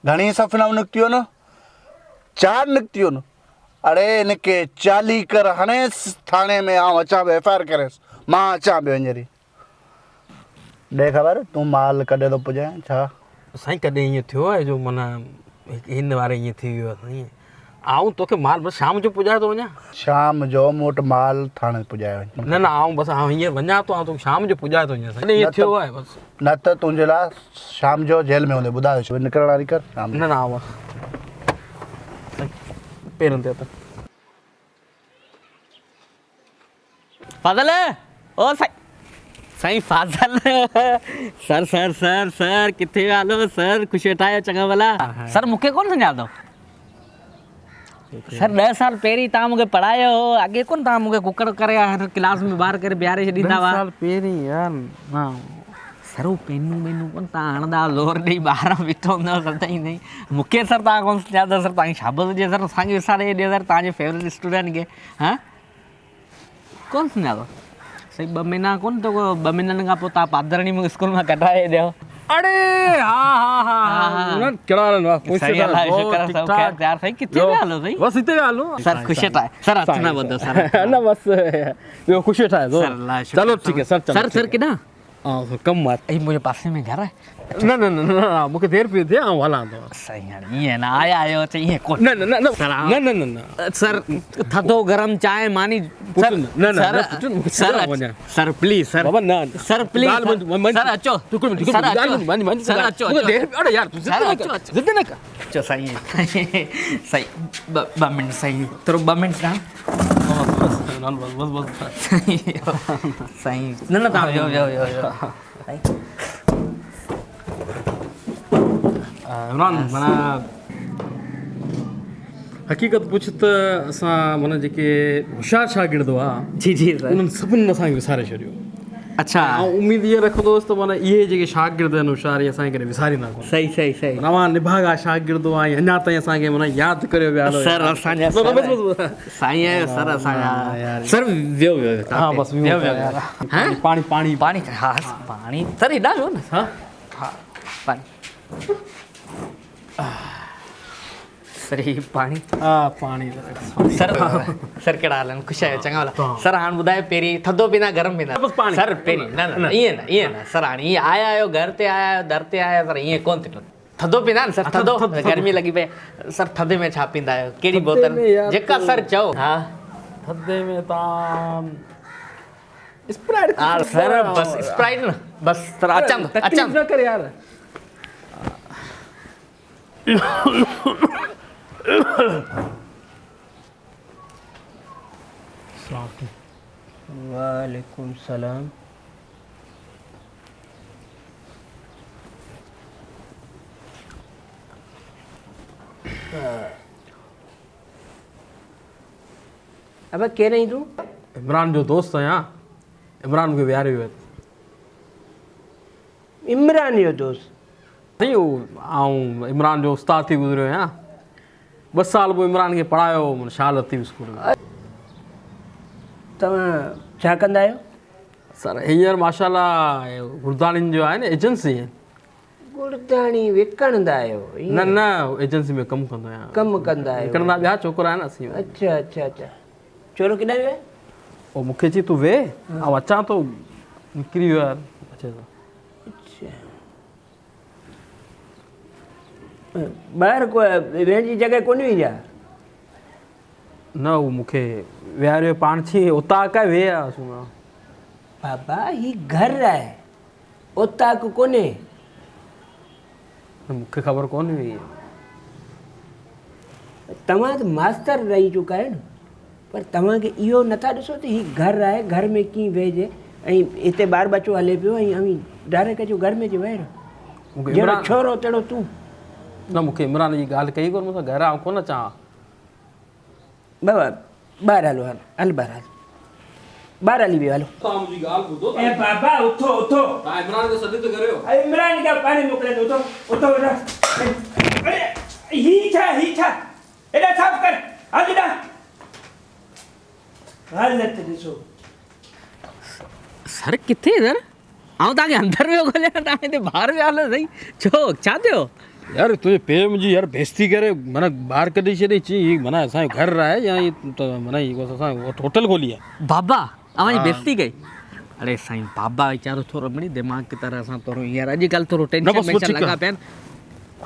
घणी सफ़नाऊं निकितियूं न 4 निकितियूं न अड़े इनके 40 कर हाणे थाने में आउं अचां पियो FIR करेसि मां अचां पियो हींअर ई ॾे ख़बर तूं माल कॾहिं थो पुॼाए छा साईं कॾहिं ईअं थियो आहे जो माना हिन वारे ईअं थी वियो आहे साईं आऊं तोखे माल बसि शाम जो पुॼाए थो वञा शाम जो मूं वटि माल थाणे पुॼाए वञ न आऊं बसि हींअर वञा थो तोखे शाम जो पुॼाए थो वञा साईं ईअं थियो आहे बसि न त तुंहिंजे लाइ शाम जो जेल में हूंदे ॿुधायो छो निकिरण वारी कर शाम न आऊं पेरनि ते हथ फाज़ल ओ साईं फाज़ल सर सर सर सर किथे विया हलो सर ख़ुशि वेठा आहियो चङा भला सर मूंखे कोन सुञातो सर 10 साल पहिरीं तव्हां मूंखे पढ़ायो हो अॻे कोन तव्हां मूंखे कुकड़ करे हर क्लास में ॿार करे बीहारे छॾींदा हुआ 10 साल पहिरीं यार हा सर उहो पेनूं वेनूं कोन तव्हां हणंदा ज़ोर ॾेई ॿार बीठो हूंदव सर ताईं नहीं मूंखे सर तव्हां कोन सुञातो सर तव्हांजी शाबत हुजे सर असांखे विसारे ॾियो सर तव्हांजे फेवरेट स्टूडेंट खे हा कोन सुञातो सही 2 महीना कोन तो 2 महीननि खां पोइ तव्हां पादरणी मूंखे स्कूल मां कढाए ॾियो अरे हा कहिड़ा हाल आहे सही ॻाल्हि आहे शुक्र आहे सभु ख़ैर यार सही किथे विया हलो सही बसि हिते विया हलो सर ख़ुशि ठाहे सर हथ न ॿधो सर न बसि ॿियो ख़ुशि ठाहे सर अल्लाह शुक्र चलो ठीक है सर सर सर केॾां हाँ कम आहे ऐं मुंहिंजे पासे में घर आहे न न न न मूंखे देरि पई थिए ऐं हलां थो सही हाणे ईअं न आया आहियो त ईअं कोन न न न सर न न न न सर थधो गरम चांहि मानी सर न न सर सर प्लीज सर बाबा न सर प्लीज सर अचो सर अचो सर अचो अरे यार तू सर अचो जिद न कर अचो साईं सही 2 मिनट साईं थोरो 2 मिनट बस साईं न तव्हां वियो इमरान माना हक़ीक़त पुछ त असां माना जेके होशियारु शागिर्द हुआ जी जी सर उन्हनि सभिनी असांखे विसारे छॾियो अच्छा ऐं उमेद इहा रखंदो हुउसि त माना इहे जेके शागिर्द आहिनि होशियार इहे असांखे कॾहिं विसारींदा कोन सही सही सही नवां निभागा शागिर्द हुआ ऐं अञा ताईं असांखे माना यादि करे विया सर असांजा साईं आहियो सर असांजा सर वियो हा बसि वियो पाणी पाणी पाणी हा पाणी सर हेॾा वियो न हा हा पाणी सर ही पाणी हा पाणी सर सर कहिड़ा हाल आहिनि ख़ुशि आहियो चङा भला सर हाणे ॿुधायो पहिरीं थधो पींदा गरम पींदा बसि पाणी सर पहिरीं न ईअं न सर हाणे ईअं आया आहियो घर ते आया आहियो दर ते आया सर ईअं कोन थींदो थधो पींदा आहिनि सर थधो गर्मी लॻी पए सर थधे में छा पींदा आहियो कहिड़ी बोतल जेका सर चओ हा थधे में तव्हां स्प्राइट हा सर बसि स्प्राइट न बसि सर अचां न कर यार वालेकुम सलाम अबे केर आई तूं इमरान जो दोस्त आहियां इमरान मूंखे विहारे वियो इमरान जो दोस्त साईं ऐं इमरान जो उस्ताद थी गुज़रियो आहियां 2 साल पोइ इमरान खे पढ़ायो माना शाल थी स्कूल में तव्हां छा कंदा आहियो सर हींअर माशाल्लाह गुरदानियुनि जो आहे न एजेंसी गुरदानी विकिणंदा आहियो न न एजेंसी में कमु कंदो आहियां कमु कंदा आहियो विकिणंदा ॿिया छोकिरा आहिनि असीं अच्छा अच्छा अच्छा चोरो केॾां वियो आहे पोइ मूंखे चई तूं वेह ऐं अचां थो निकिरी वियो यार अचे थो अच्छा ॿाहिरि को वेहण जी जॻह कोन हुई छा न उहो मूंखे विहारियो पाण थी उतां का वेह आहे बाबा ही घर आहे उताक कोन्हे मूंखे ख़बर कोन हुई तव्हां त मास्तर रही चुका आहियो न पर तव्हांखे इहो नथा ॾिसो त हीउ घरु आहे घर में कीअं वेहिजे ऐं हिते ॿार बचो हले पियो ऐं डायरेक्ट अचो घर में अची वेह जहिड़ो छोरो तहिड़ो तूं न मूंखे इमरान जी ॻाल्हि कई कोन मूंसां घर आउं कोन अचां बाबा ॿाहिरि हलो हल ॿाहिरि हल ॿाहिरि हली वियो हलो तव्हां मुंहिंजी ॻाल्हि ॿुधो ए बाबा उथो उथो तव्हां इमरान खे सॾु त करियो इमरान खे पाणी मोकिले उथो उथो अरे ही छा एॾा साफ़ कर हल हेॾा हालत ॾिसो सर किथे सर आउं तव्हांखे अंदरि वियो ॻोल्हियां तव्हां हिते ॿाहिरि विया हलो साईं छो छा थियो यार तुझे पे मुंहिंजी यार बेइज्जती करे माना ॿाहिरि कढी छॾे चई माना असांजो घर आहे या माना असां होटल खोली आहे बाबा अवांजी बेइज्जती कई अरे साईं बाबा वीचारो थोरो मिड़ी दिमाग़ की तरह सां थोरो हींअर अॼुकल्ह थोरो टेंशन बसि वेंशन ठीकु लॻा आहे। पिया आहिनि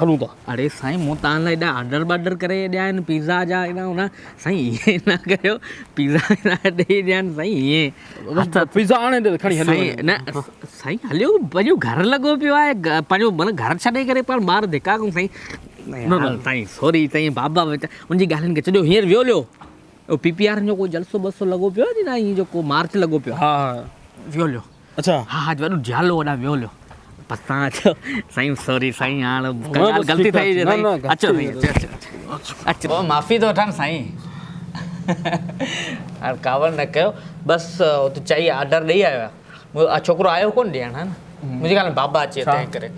हलूं था अरे साईं मूं तव्हां लाइ एॾा ऑडर वाडर करे ॾिया आहिनि पिज़्ज़ा जा एॾा हुन साईं ईअं न कयो पिज़्ज़ा ॾेई ॾिया आहिनि साईं ईअं पिज़्ज़ा आणे ॾे खणी हलो साईं न साईं हलियो पंहिंजो घर लॻो पियो आहे पंहिंजो माना घर छॾे करे पाण ॿाहिरि धिका कयूं साईं न साईं सॉरी साईं बाबा उनजी ॻाल्हियुनि खे छॾियो हींअर वियो लियो PPR जो कोई जलसो बलसो लॻो पियो आहे न हीअं जेको मार्च लॻो पियो हा वियो लियो अच्छा हा हा वॾो झालो होॾां वियो लियो बसि तव्हां अचो साईं सॉरी साईं हाणे ग़लती थी वई अचो साईं अचो माफ़ी थो वठनि साईं हाणे कावर न कयो बसि हुते चई ऑडर ॾेई आयो आहे छोकिरो आयो कोन ॾियण हा न मुंहिंजी ॻाल्हि बाबा अचे तंहिं करे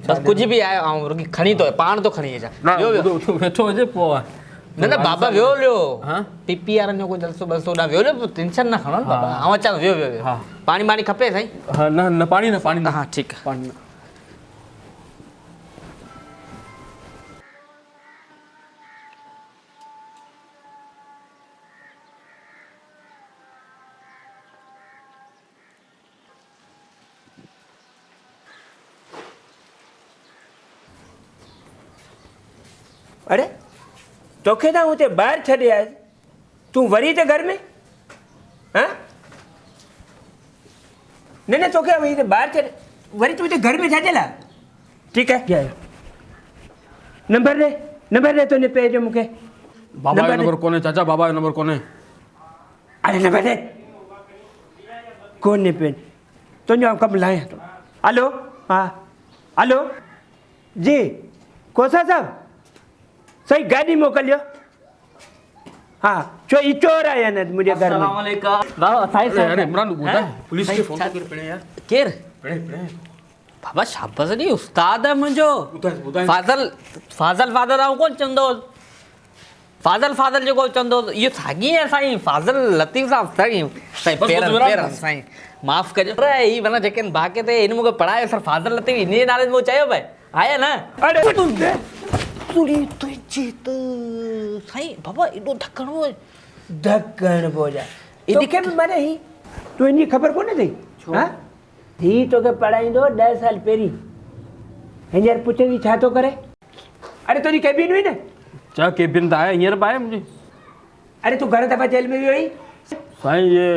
बसि कुझु बि आयो ऐं रुकी खणी थो पाण थो खणी अचां वियो वियो वेठो हुजे पोइ न न बाबा वियो लियो PPR जो कोई जलसो बलसो होॾां वियो लियो टेंशन न खणो बाबा आउं अचां वियो वियो पाणी वाणी खपे साईं हा न न पाणी न पाणी हा ठीकु आहे पाणी अरे तोखे त हुते ॿाहिरि छॾे आयुसि तूं वरी त घर में हाँ न न तोखे वरी त ॿाहिरि छॾे वरी तूं हिते घर में छा जे लाइ ठीकु आहे नंबर ॾे तुंहिंजे पे जो मूंखे बाबा जो नंबर कोन्हे चाचा बाबा जो नंबर कोन्हे अरे नंबर ॾे कोन्हे पे तुंहिंजो आउं कमु लाहियां थो हलो हा हलो जी कोसा साहब सही गाॾी मोकिलियो हा छो ई चोर आया आहिनि मुंहिंजे घर में अरे इमरान ॿुधाए पुलिस खे फोन करे पिणे यार केरु बाबा शाबाश नी उस्ताद आहे मुंहिंजो फाज़ल आऊं कोन चवंदो फाज़ल जेको चवंदो इहो साॻी आहे साईं फाज़ल लतीफ़ साहब साईं पेर साईं माफ़ कजो पर ही माना जेके बाक़ी ते हिन मूंखे पढ़ायो सर फाज़ल लतीफ़ इन जे नाले मूं चयो भाई आया न अरे तुंहिंजी त साईं बाबा एॾो ढकण बोजा तोखे बि माने ही तुंहिंजी ख़बर कोन्हे अथई हा ही तोखे पढ़ाईंदो 10 साल पहिरीं हींअर पुछंदी छा थो करे अरे तुंहिंजी केबिन हुई न छा केबिन त आहे हींअर बि आहे मुंहिंजी अरे तूं घणे दफ़ा जेल में वियो आई साईं ये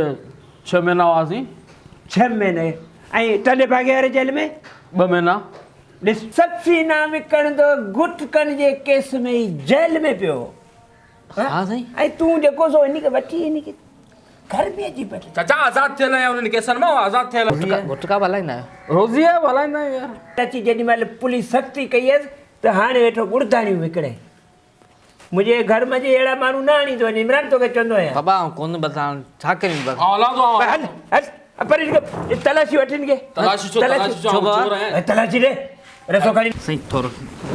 6 महीना हुआसीं 6 महीने ऐं टले भागे वारे जेल में 2 महीना ॾिस सफ़ीना विकणंदो गुटकनि जे केस में ई जेल में पियो हा साईं ऐं तूं जेको सो इनखे वठी इनखे घर में अची बैठे चाचा आज़ाद थियल आहे उन्हनि केसनि मां आज़ाद थियल गुटका हलाईंदा आहियो रोज़ी आहे हलाईंदा आहियूं यार अची जेॾी महिल पुलिस सख़्ती कई हुयसि त हाणे वेठो गुड़दानियूं विकिणे मुंहिंजे घर में जे अहिड़ा माण्हू न आणींदो वञे इमरान तोखे चवंदो आहियां बाबा आऊं कोन बता छा कयूं बस हलां थो हल हल पर इनखे तलाशी वठी इनखे तलाशी छो चोर आहे तलाशी ॾे रसो खणी साईं थोरो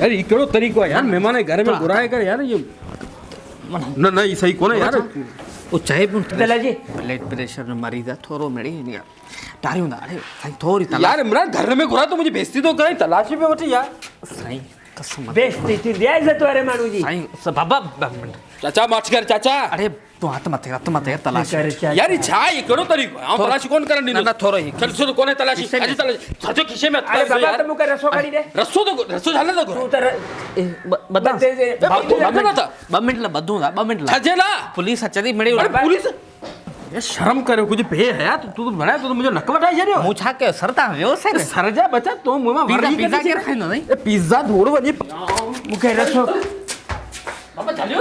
अरे ये कहिड़ो तरीक़ो आहे यार महिमान जे घर में घुराए करे यार ये न न ये सही कोन्हे यार वो चाहे पियो तलाशी ब्लड प्रेशर जो मरीज़ आहे थोरो मिड़ी टारियूं था अरे साईं थोरी यार इमरान घर में घुरा तो मुझे बेइज्जती तो करे तलाशी पे वठी यार साईं कसम बेइज्जती थींदी आहे इज़त वारे माण्हू जी साईं बाबा चाचा माच कर चाचा अरे तूं हथ मथे तलाशी यार ये छा ये कहिड़ो तरीक़ो आहे तलाशी कोन करण ॾींदो न थोरो ई चल छो कोन्हे तलाशी अॼु तलाशी सॼो खीसे में अरे बाबा त मूंखे रसो खणी ॾे रसो हले थो तूं त ॿ मिंट लाइ ॿधूं था 2 मिंट लाइ छजे ला पुलिस अचे थी मिड़ी पुलिस ये शर्म करो कुछ बे हया तू तो बनाए तो मुझे नक वठाई छड़ियो मूं छा कयो सर तव्हां वियो से सर जा बचा तो मुंह में वरी पिज़्ज़ा केरु खाईंदो साईं पिज़्ज़ा धोड़ वञे मूंखे रसो बाबा चलियो